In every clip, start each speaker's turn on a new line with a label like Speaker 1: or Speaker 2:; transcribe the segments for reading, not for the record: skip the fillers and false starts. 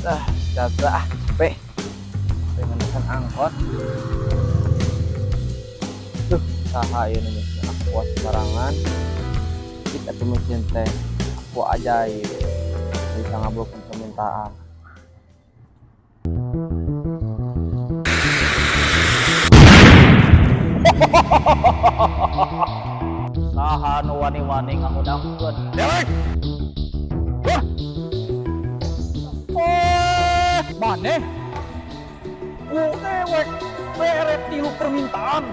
Speaker 1: Jaga capek menekan angkot. Saha ieu nih aku sembarangan kita tuh mesin teh aku ajaib bisa ngabulkan permintaan. Saha nu wani-wani ngangudangkeun dewek. Maneh ku dewek bere tilu permintaan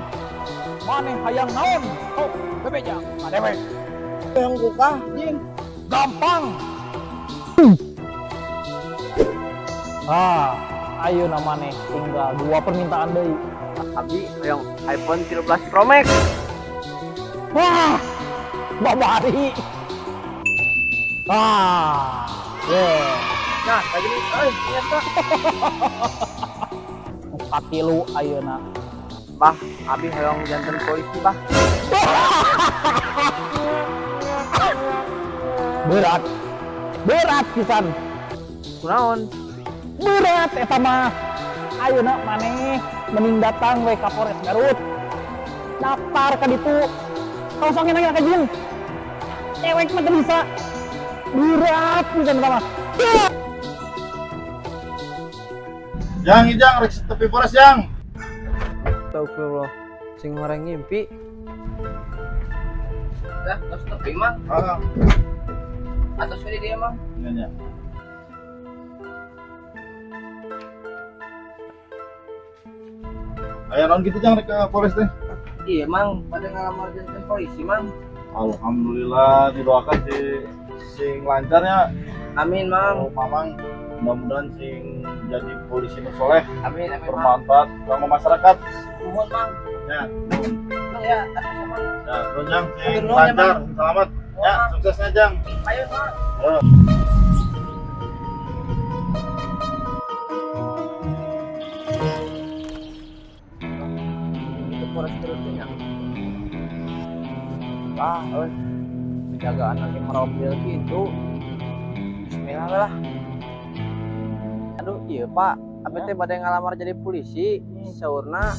Speaker 1: maneh hayang naon oh bebejang dewek yang buka jing gampang ayo namanya tinggal 2 permintaan deui abi yang iPhone 13 Pro Max. Wah babari nah kayak gini ternyata kaki lu ayeuna bah abi hoyong janten polisi bah. berat pisan kunaon berat eta mah ayeuna maneh mending datang we ka Polres Garut daftar ka ditu kosongin lagi ka jeung cewek mah bisa berat pisan eta mah.
Speaker 2: Jang rek tepi Polres Jang.
Speaker 1: Astagfirullah sing orang ngimpi. Dah, terus tepi mah. Atas dia mah.
Speaker 2: Iya. Aya naon gitu Jang rek ke Polres teh?
Speaker 1: Iya, Mang, pada ngalamar jantan polisi, Mang.
Speaker 2: Alhamdulillah didoakan sing lancarnya.
Speaker 1: Amin, Mang.
Speaker 2: Oh, Mamang mudah-mudahan sing jadi polisi nu soleh.
Speaker 1: Amin,
Speaker 2: bermanfaat sama masyarakat.
Speaker 1: Mohon, Mang.
Speaker 2: Ya,
Speaker 1: Mang ya, atas Mang.
Speaker 2: ya, nuhun Jang, sing
Speaker 1: Nuhun, ya,
Speaker 2: lancar,
Speaker 1: Mang.
Speaker 2: sing selamat. Ya, suksesnya Jang.
Speaker 1: Ayo, Mang.
Speaker 2: Ya.
Speaker 1: Itu Polres Garutnya. Penjagaan lagi merobil gitu. Bismillah lah. Aduh, iya Pak, abi teh bade ngalamar jadi polisi, saurna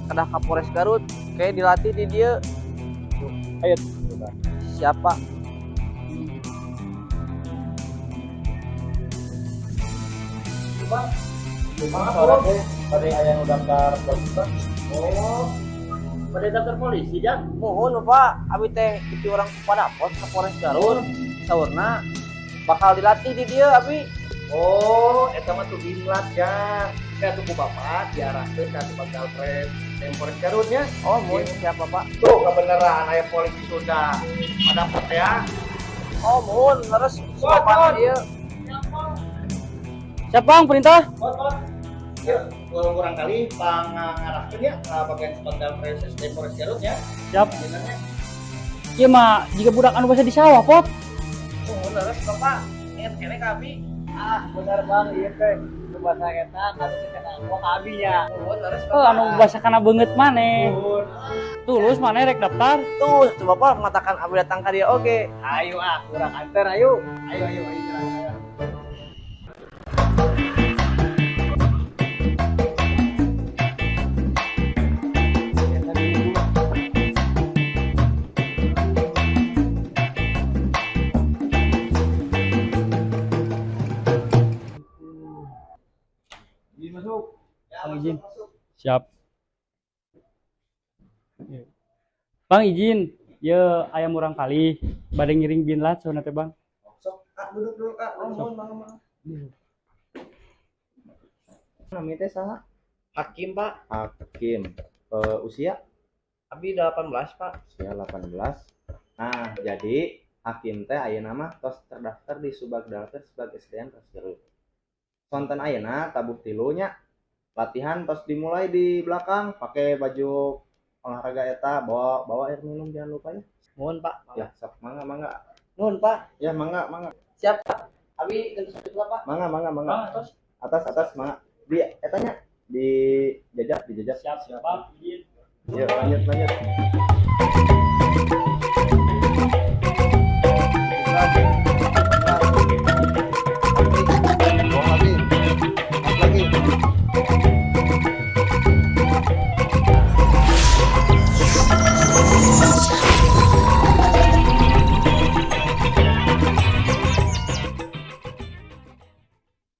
Speaker 1: kedah ka Polres Garut, kayak dilatih di dia.
Speaker 2: Ayo.
Speaker 1: Siapa?
Speaker 2: Soalnya tadi ayah udah daftar polisi.
Speaker 1: Oh,
Speaker 2: Pada daftar polisi Jang.
Speaker 1: mohon Pak, abi teh itu orang pada pos ke Polres Garut, saurna bakal dilatih di dia abi.
Speaker 2: Oh, eta mah tuh dilat Jang. Kita tuh bapak diarahkeun ka tempat Polres Polres Garutnya.
Speaker 1: Oh, mohon siapa Pak?
Speaker 2: Tuh kebenaran ayah polisi sudah mendapat ya.
Speaker 1: Oh, mohon terus
Speaker 2: Mohon.
Speaker 1: siapa dia? Siapa yang perintah?
Speaker 2: Ya, kurang kali pangarahkeun ya bagian Spandal Polres Garut ya.
Speaker 3: Siap.
Speaker 2: Sebenarnya.
Speaker 3: Iya mah, jika budak anu bisa di sawah, Pot.
Speaker 1: Mohon terus Bapak. Ingat kene ka abi.
Speaker 3: Benar Bang, iya teh. Itu bahasa eta kanu teh kana gua ka abi nya.
Speaker 1: Mohon terus
Speaker 3: Anu bahasa kana beungeut maneh. Tulus maneh rek daftar.
Speaker 1: tuh Bapak mengatakan abi datang ka dia oke.
Speaker 3: Ayo kurang anter ayo. Ayo.
Speaker 2: Masuk.
Speaker 3: Bang izin. Siap. Bang izin, ya ayam murang kali. Bade ngiring binlat soalnya teh Bang.
Speaker 2: Sok, duduk dulu Kak. Mohon.
Speaker 1: Namanya teh saha? Hakim Pak.
Speaker 2: Hakim. Usia?
Speaker 1: Abi 18 Pak.
Speaker 2: Usia 18. Nah, jadi hakim teh ayeuna mah tos terdaftar di Subagdalker sebagai SDN Polres Garut. Sonten ayeuna tabuh tilunya. Latihan tos dimulai di belakang pakai baju olahraga eta bawa air minum jangan lupa ya.
Speaker 1: Mohon Pak.
Speaker 2: Ya, sok mangga.
Speaker 1: Nuhun Pak.
Speaker 2: Ya, mangga.
Speaker 1: Siap Pak. Abi ganti sepatu Pak.
Speaker 2: Mangga.
Speaker 3: Bang, terus
Speaker 2: Atas mangga. Di etanya di jajak.
Speaker 3: siap Bang, izin.
Speaker 2: Yuk, lanjut.
Speaker 1: Lagi.